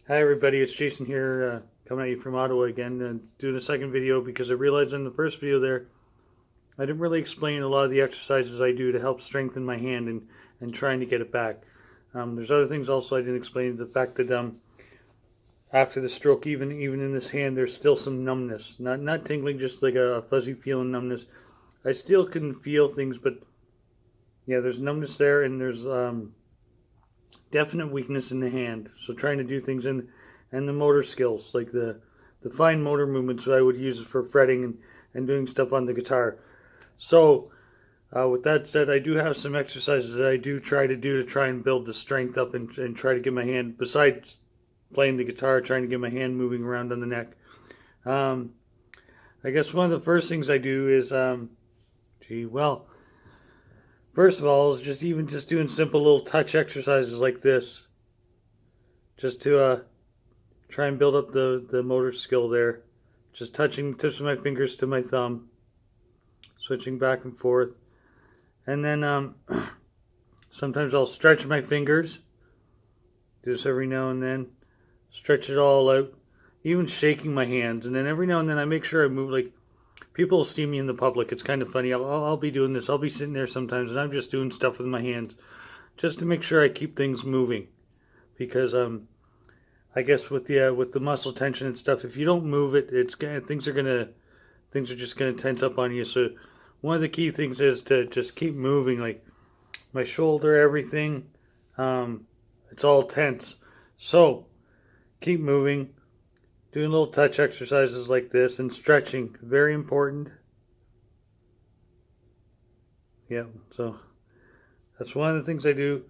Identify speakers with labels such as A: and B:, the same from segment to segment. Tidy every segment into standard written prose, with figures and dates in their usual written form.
A: Hi everybody, it's Jason here, coming at you from Ottawa again, and doing a second video because I realized in the first video there, I didn't really explain a lot of the exercises I do to help strengthen my hand and trying to get it back. There's other things also I didn't explain, the fact that after the stroke, even in this hand, there's still some numbness. Not tingling, just like a fuzzy feeling numbness. I still can feel things, but yeah, there's numbness there, and there's definite weakness in the hand. So trying to do things and the motor skills, like the fine motor movements that I would use for fretting and doing stuff on the guitar. So with that said, I do have some exercises that I do try to do to try and build the strength up and try to get my hand, besides playing the guitar, trying to get my hand moving around on the neck. I guess one of the first things I do is, first of all, is just doing simple little touch exercises like this, just to try and build up the motor skill there. Just touching the tips of my fingers to my thumb, switching back and forth, and then sometimes I'll stretch my fingers. Do this every now and then, stretch it all out, even shaking my hands, and then every now and then I make sure I move. Like, people will see me in the public. It's kind of funny. I'll be doing this. I'll be sitting there sometimes, and I'm just doing stuff with my hands, just to make sure I keep things moving. Because I guess with the muscle tension and stuff, if you don't move it, things are just gonna tense up on you. So one of the key things is to just keep moving. Like my shoulder, everything, it's all tense. So keep moving. Doing little touch exercises like this and stretching, very important. Yeah, so that's one of the things I do.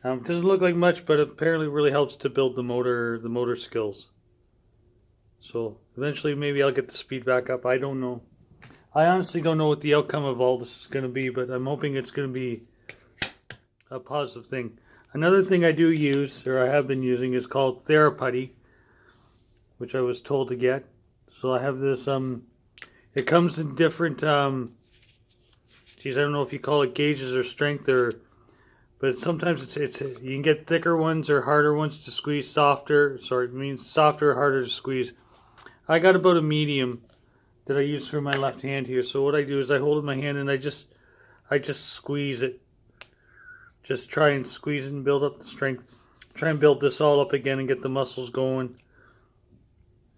A: It doesn't look like much, but apparently really helps to build the motor skills. So eventually maybe I'll get the speed back up. I don't know. I honestly don't know what the outcome of all this is going to be, but I'm hoping it's going to be a positive thing. Another thing I do use, or I have been using, is called putty, which I was told to get. So I have this, it comes in different, I don't know if you call it gauges or strength, but sometimes it's you can get thicker ones or harder ones to squeeze, softer or harder to squeeze. I got about a medium that I use for my left hand here. So what I do is I hold it in my hand and I just squeeze it. Just try and squeeze it and build up the strength. Try and build this all up again and get the muscles going.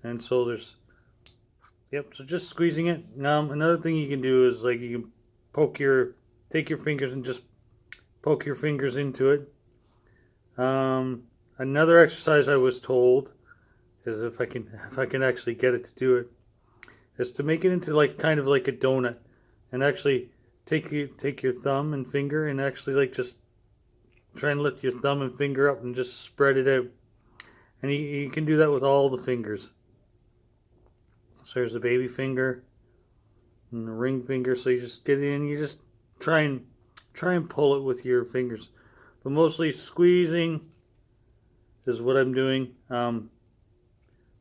A: And so so just squeezing it. Now another thing you can do is, like, you can take your fingers and just poke your fingers into it. Another exercise I was told is, if I can actually get it to do it, is to make it into kind of like a donut, and actually take your thumb and finger and actually just try and lift your thumb and finger up and just spread it out. And you can do that with all the fingers. So there's the baby finger and the ring finger. So you just get it in. You just try and pull it with your fingers, but mostly squeezing is what I'm doing.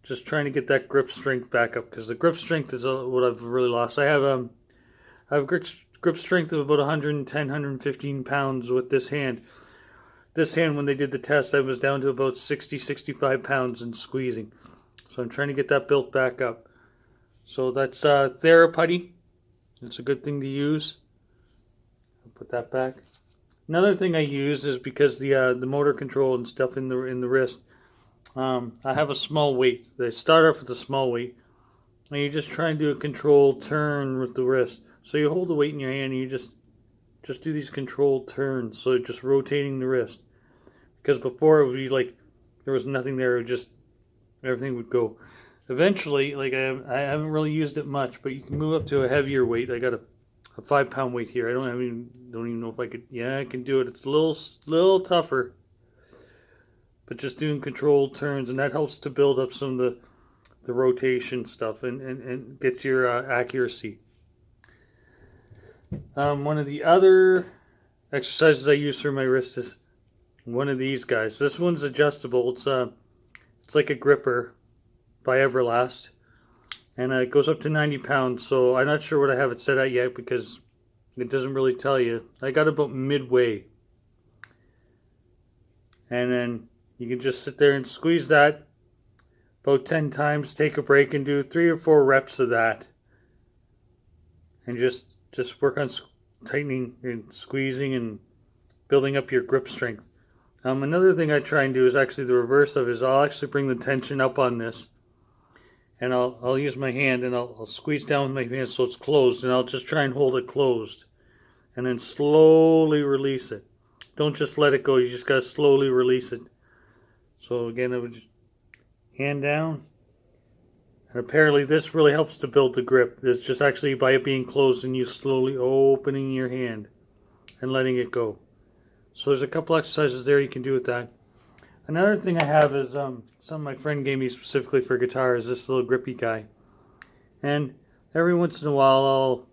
A: Just trying to get that grip strength back up, because the grip strength is what I've really lost. I have grip strength of about 110, 115 pounds with this hand. This hand, when they did the test, I was down to about 60, 65 pounds in squeezing. So I'm trying to get that built back up. So that's putty. It's a good thing to use. I'll put that back. Another thing I use is, because the motor control and stuff in the wrist, I have a small weight. They start off with a small weight, and you just try and do a controlled turn with the wrist. So you hold the weight in your hand and you just do these controlled turns. So just rotating the wrist. Because before it would be like there was nothing there. It would just, everything would go. Eventually, I haven't really used it much, but you can move up to a heavier weight. I got a 5-pound weight here. I don't even know if I could. Yeah, I can do it. It's a little tougher, but just doing controlled turns, and that helps to build up some of the rotation stuff and gets your accuracy. One of the other exercises I use for my wrist is one of these guys. This one's adjustable. It's like a gripper by Everlast, and it goes up to 90 pounds. So I'm not sure what I have it set at yet, because it doesn't really tell you. I got about midway, and then you can just sit there and squeeze that, about 10 times, take a break and do 3 or 4 reps of that. And just work on tightening and squeezing and building up your grip strength. Another thing I try and do is actually the reverse of it, is I'll actually bring the tension up on this. And I'll use my hand and I'll squeeze down with my hand so it's closed, and I'll just try and hold it closed. And then slowly release it. Don't just let it go, you just gotta slowly release it. So again, I would just hand down. And apparently this really helps to build the grip. It's just actually by it being closed and you slowly opening your hand and letting it go. So there's a couple exercises there you can do with that. Another thing I have is some my friend gave me specifically for guitar is this little grippy guy. And every once in a while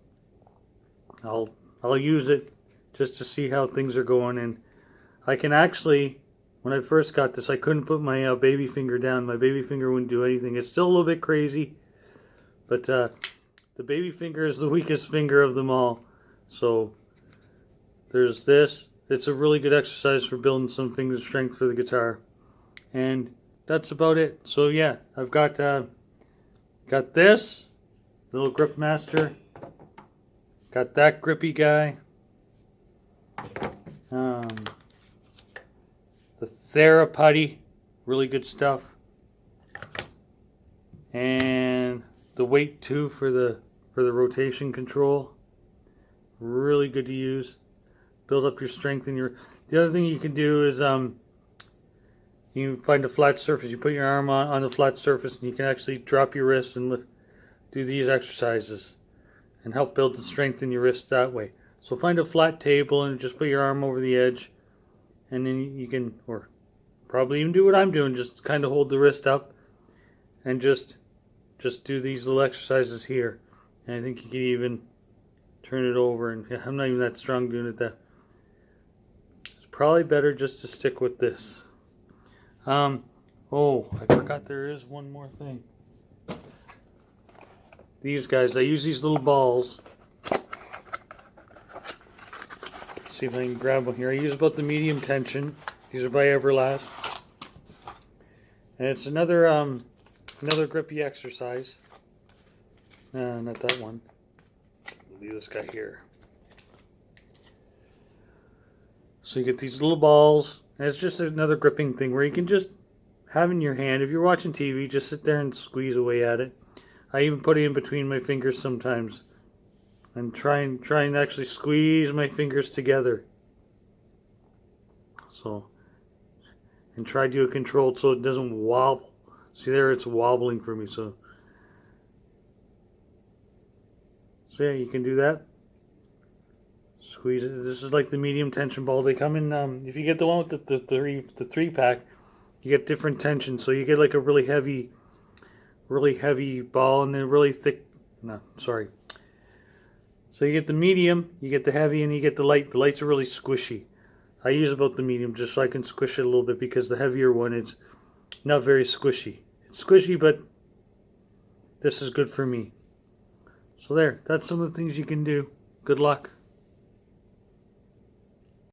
A: I'll use it just to see how things are going. And I can actually, when I first got this, I couldn't put my baby finger down. My baby finger wouldn't do anything. It's still a little bit crazy, but the baby finger is the weakest finger of them all. So there's this. It's a really good exercise for building some finger strength for the guitar. And that's about it. So yeah, I've got this little grip master. Got that grippy guy. The putty, really good stuff. And the weight too for the rotation control. Really good to use. Build up your strength in your. The other thing you can do is you find a flat surface. You put your arm on the flat surface, and you can actually drop your wrist and do these exercises, and help build the strength in your wrist that way. So find a flat table and just put your arm over the edge, and then you can, or probably even do what I'm doing, just kind of hold the wrist up, and just do these little exercises here. And I think you can even turn it over, and I'm not even that strong doing it that. Probably better just to stick with this. Oh, I forgot there is one more thing. These guys, I use these little balls. See if I can grab one here. I use about the medium tension. These are by Everlast. And it's another grippy exercise. Not that one. Leave this guy here. So you get these little balls, and it's just another gripping thing where you can just have in your hand. If you're watching TV, just sit there and squeeze away at it. I even put it in between my fingers sometimes, and try and actually squeeze my fingers together. So, and try to do it controlled so it doesn't wobble. See there, it's wobbling for me. So yeah, you can do that. Squeeze it. This is like the medium tension ball. They come in, if you get the one with the 3-pack, you get different tension. So you get like a really heavy ball, and then really thick. No, sorry. So you get the medium, you get the heavy, and you get the light. The lights are really squishy. I use about the medium just so I can squish it a little bit, because the heavier one is not very squishy. It's squishy, but this is good for me. So there, that's some of the things you can do. Good luck.